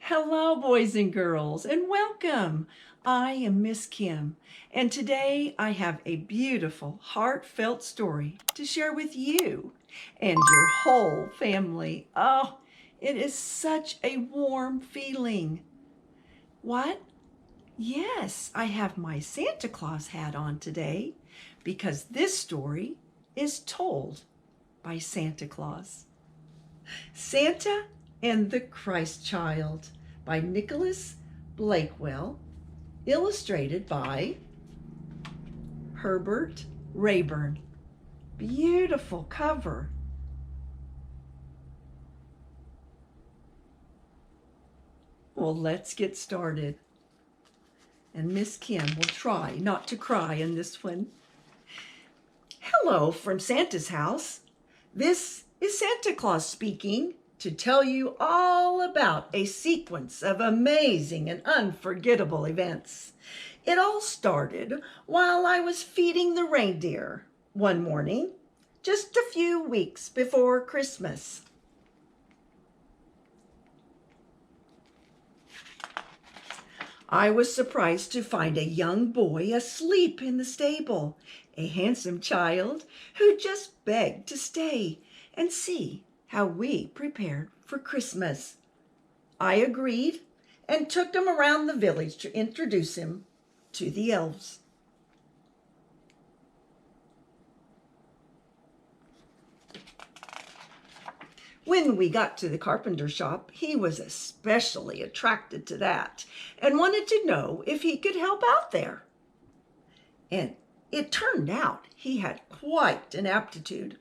Hello, boys and girls, and welcome. I am Miss Kim, and today I have a beautiful, heartfelt story to share with you and your whole family. Oh, it is such a warm feeling. What? Yes, I have my Santa Claus hat on today because this story is told by Santa Claus. Santa and the Christ Child by Nicholas Blakewell, illustrated by Herbert Rayburn. Beautiful cover. Well, let's get started. And Miss Kim will try not to cry in this one. Hello from Santa's house. This is Santa Claus speaking to tell you all about a sequence of amazing and unforgettable events. It all started while I was feeding the reindeer one morning, just a few weeks before Christmas. I was surprised to find a young boy asleep in the stable, a handsome child who just begged to stay and see how we prepared for Christmas. I agreed and took him around the village to introduce him to the elves. When we got to the carpenter shop, he was especially attracted to that and wanted to know if he could help out there. And it turned out he had quite an aptitude.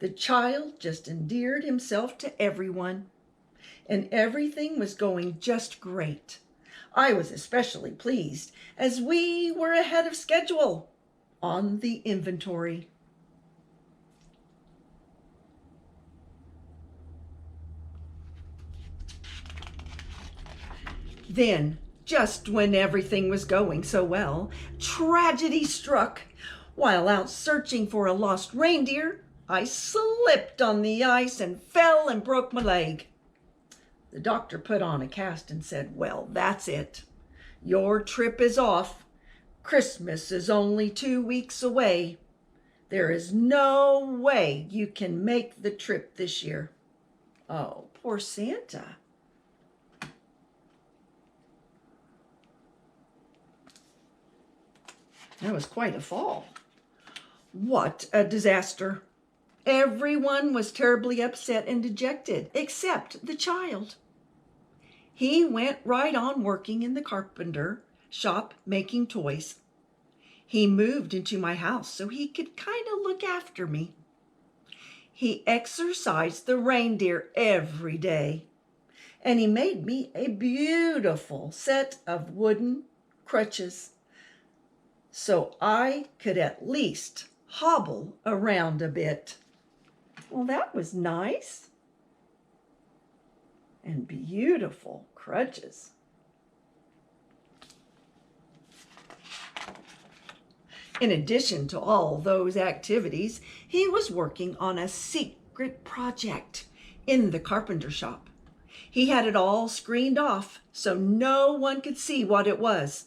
The child just endeared himself to everyone, and everything was going just great. I was especially pleased as we were ahead of schedule on the inventory. Then, just when everything was going so well, tragedy struck. While out searching for a lost reindeer, I slipped on the ice and fell and broke my leg. The doctor put on a cast and said, "Well, that's it. Your trip is off. Christmas is only 2 weeks away. There is no way you can make the trip this year." Oh, poor Santa. That was quite a fall. What a disaster. Everyone was terribly upset and dejected, except the child. He went right on working in the carpenter shop making toys. He moved into my house so he could kind of look after me. He exercised the reindeer every day, and he made me a beautiful set of wooden crutches so I could at least hobble around a bit. Well, that was nice. And beautiful crutches. In addition to all those activities, he was working on a secret project in the carpenter shop. He had it all screened off so no one could see what it was.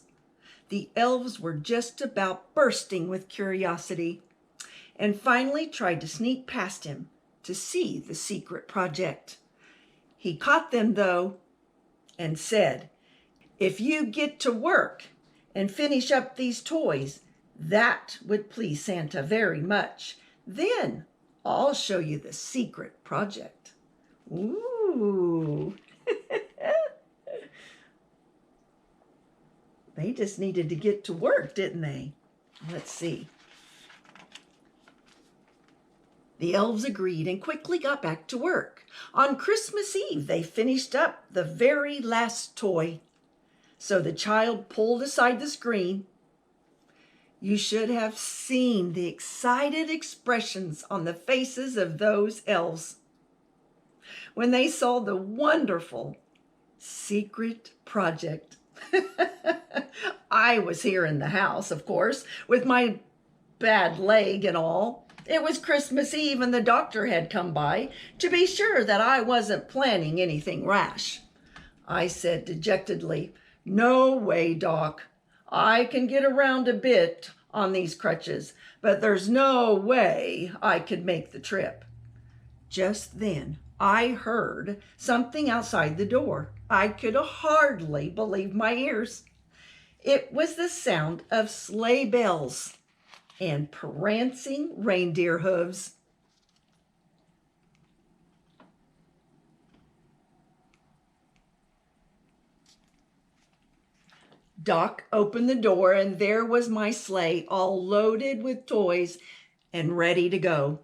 The elves were just about bursting with curiosity and finally tried to sneak past him to see the secret project. He caught them, though, and said, "If you get to work and finish up these toys, that would please Santa very much. Then I'll show you the secret project." Ooh. They just needed to get to work, didn't they? Let's see. The elves agreed and quickly got back to work. On Christmas Eve, they finished up the very last toy. So the child pulled aside the screen. You should have seen the excited expressions on the faces of those elves when they saw the wonderful secret project. I was here in the house, of course, with my bad leg and all. It was Christmas Eve and the doctor had come by to be sure that I wasn't planning anything rash. I said dejectedly, "No way, Doc. I can get around a bit on these crutches, but there's no way I could make the trip." Just then, I heard something outside the door. I could hardly believe my ears. It was the sound of sleigh bells and prancing reindeer hooves. Doc opened the door, and there was my sleigh all loaded with toys and ready to go.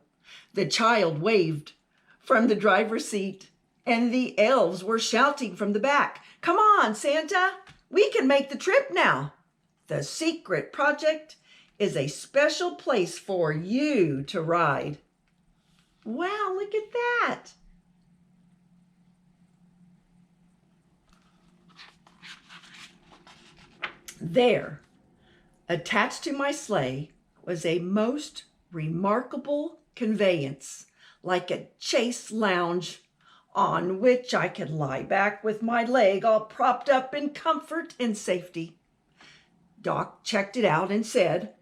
The child waved from the driver's seat, and the elves were shouting from the back, "Come on, Santa, we can make the trip now. The secret project is a special place for you to ride." Wow, look at that. There, attached to my sleigh, was a most remarkable conveyance, like a chaise lounge, on which I could lie back with my leg all propped up in comfort and safety. Doc checked it out and said,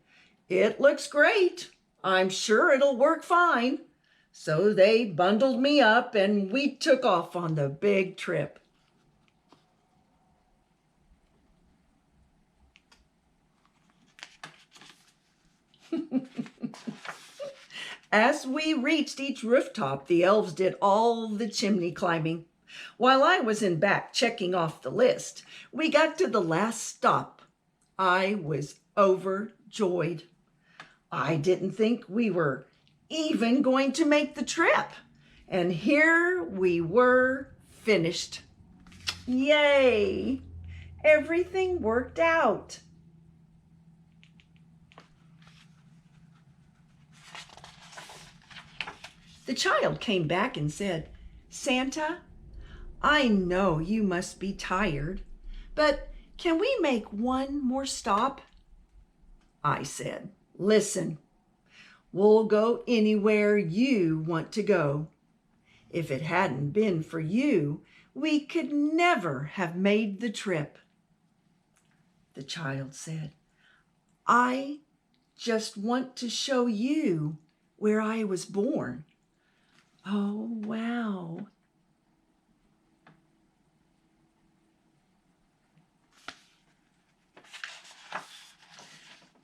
"It looks great. I'm sure it'll work fine." So they bundled me up and we took off on the big trip. As we reached each rooftop, the elves did all the chimney climbing. While I was in back checking off the list, we got to the last stop. I was overjoyed. I didn't think we were even going to make the trip. And here we were, finished. Yay! Everything worked out. The child came back and said, "Santa, I know you must be tired, but can we make one more stop?" I said, "Listen, we'll go anywhere you want to go. If it hadn't been for you, we could never have made the trip." The child said, "I just want to show you where I was born." Oh, wow.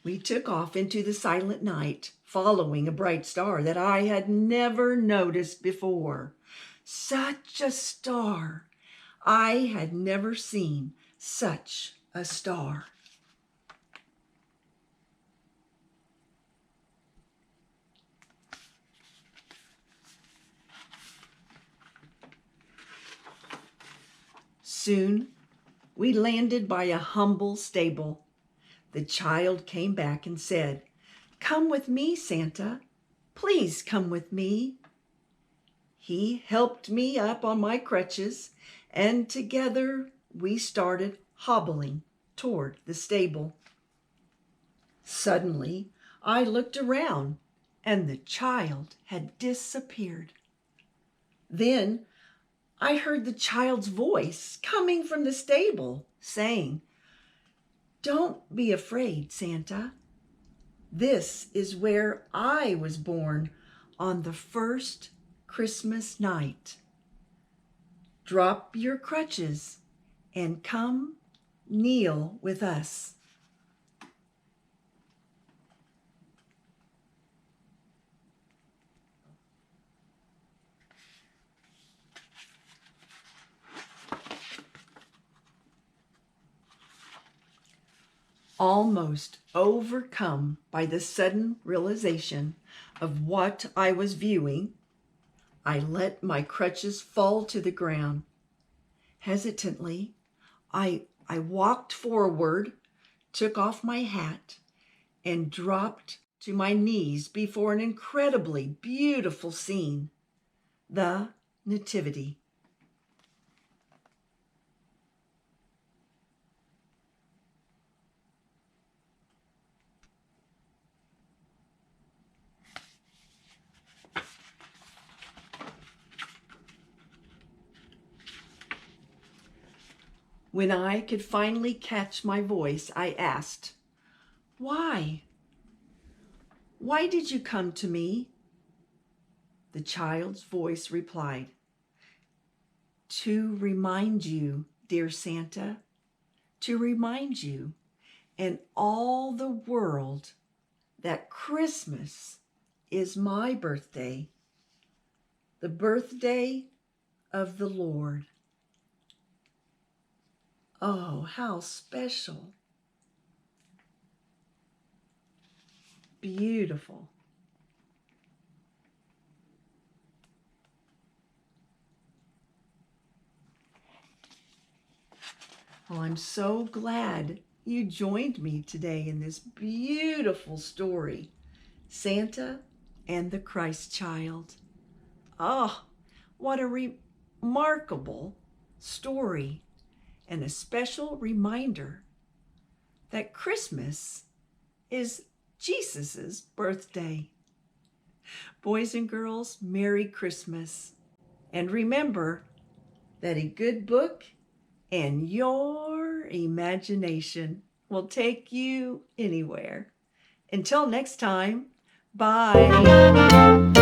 We took off into the silent night, following a bright star that I had never noticed before. Such a star! I had never seen such a star. Soon, we landed by a humble stable. The child came back and said, "Come with me, Santa. Please come with me." He helped me up on my crutches, and together we started hobbling toward the stable. Suddenly, I looked around, and the child had disappeared. Then I heard the child's voice coming from the stable saying, "Don't be afraid, Santa. This is where I was born on the first Christmas night. Drop your crutches and come kneel with us." Almost overcome by the sudden realization of what I was viewing, I let my crutches fall to the ground. Hesitantly, I walked forward, took off my hat, and dropped to my knees before an incredibly beautiful scene, the nativity. When I could finally catch my voice, I asked, "Why? Why did you come to me?" The child's voice replied, "To remind you, dear Santa, to remind you and all the world that Christmas is my birthday, the birthday of the Lord." Oh, how special. Beautiful. Well, I'm so glad you joined me today in this beautiful story, Santa and the Christ Child. Oh, what a remarkable story and a special reminder that Christmas is Jesus's birthday. Boys and girls, Merry Christmas. And remember that a good book and your imagination will take you anywhere. Until next time, bye.